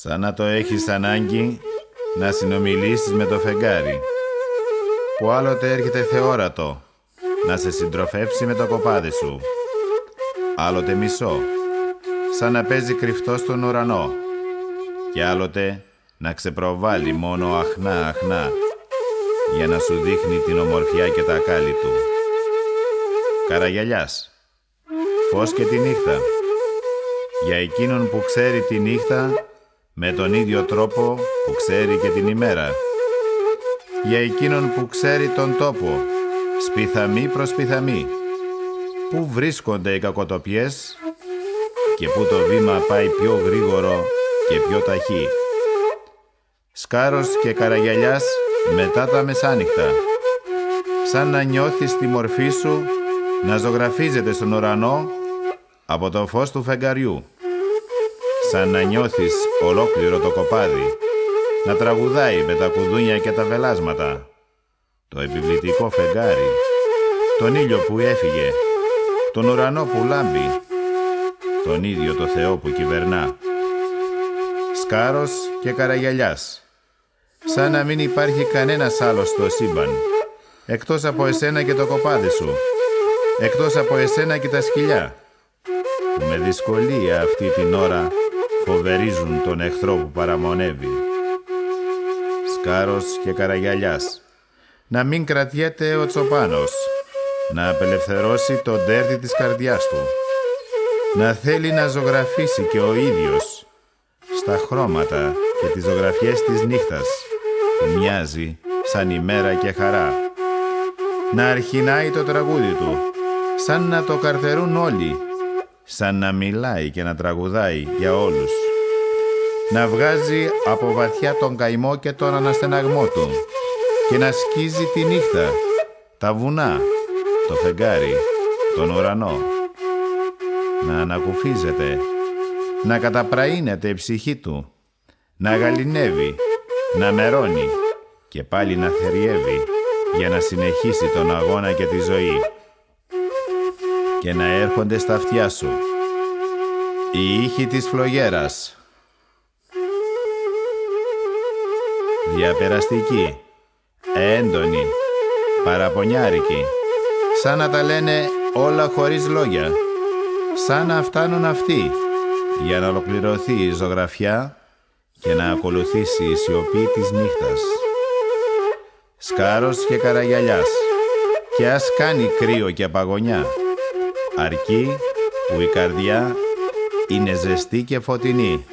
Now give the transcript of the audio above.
Σαν να το έχεις ανάγκη να συνομιλήσεις με το φεγγάρι, που άλλοτε έρχεται θεόρατο να σε συντροφεύσει με το κοπάδι σου, άλλοτε μισό, σαν να παίζει κρυφτό στον ουρανό, και άλλοτε να ξεπροβάλλει μόνο αχνά για να σου δείχνει την ομορφιά και τα κάλλη του. Καραγιαλιάς, φως και τη νύχτα. Για εκείνον που ξέρει τη νύχτα με τον ίδιο τρόπο που ξέρει και την ημέρα. Για εκείνον που ξέρει τον τόπο, σπιθαμή προς σπιθαμή, που βρίσκονται οι κακοτοπιές και που το βήμα πάει πιο γρήγορο και πιο ταχύ. Σκάρος και Καραγιαλιάς μετά τα μεσάνυχτα, σαν να νιώθεις τη μορφή σου να ζωγραφίζεται στον ουρανό από το φως του φεγγαριού, σαν να νιώθεις ολόκληρο το κοπάδι να τραγουδάει με τα κουδούνια και τα βελάσματα, το επιβλητικό φεγγάρι, τον ήλιο που έφυγε, τον ουρανό που λάμπει, τον ίδιο το Θεό που κυβερνά. Σκάρος και Καραγιαλιάς, σαν να μην υπάρχει κανένας άλλος στο σύμπαν, εκτός από εσένα και το κοπάδι σου, εκτός από εσένα και τα σκυλιά, που με δυσκολία αυτή την ώρα φοβερίζουν τον εχθρό που παραμονεύει. Σκάρος και Καραγιαλιάς, να μην κρατιέται ο Τσοπάνος, να απελευθερώσει τον τέρτη της καρδιάς του, να θέλει να ζωγραφίσει και ο ίδιος στα χρώματα και τις ζωγραφιές της νύχτας, που μοιάζει σαν ημέρα και χαρά, να αρχινάει το τραγούδι του, σαν να το καρτερούν όλοι, σαν να μιλάει και να τραγουδάει για όλους, να βγάζει από βαθιά τον καημό και τον αναστεναγμό του και να σκίζει τη νύχτα, τα βουνά, το φεγγάρι, τον ουρανό, να ανακουφίζεται, να καταπραίνεται η ψυχή του, να γαληνεύει, να μερώνει και πάλι να θεριεύει για να συνεχίσει τον αγώνα και τη ζωή, και να έρχονται στα αυτιά σου οι ήχοι της φλογέρας, διαπεραστικοί, έντονοι, παραπονιάρικοι, σαν να τα λένε όλα χωρίς λόγια, σαν να φτάνουν αυτοί για να ολοκληρωθεί η ζωγραφιά και να ακολουθήσει η σιωπή της νύχτας. Σκάρος και Καραγιαλιάς, και ας κάνει κρύο και παγωνιά, αρκεί που η καρδιά είναι ζεστή και φωτεινή.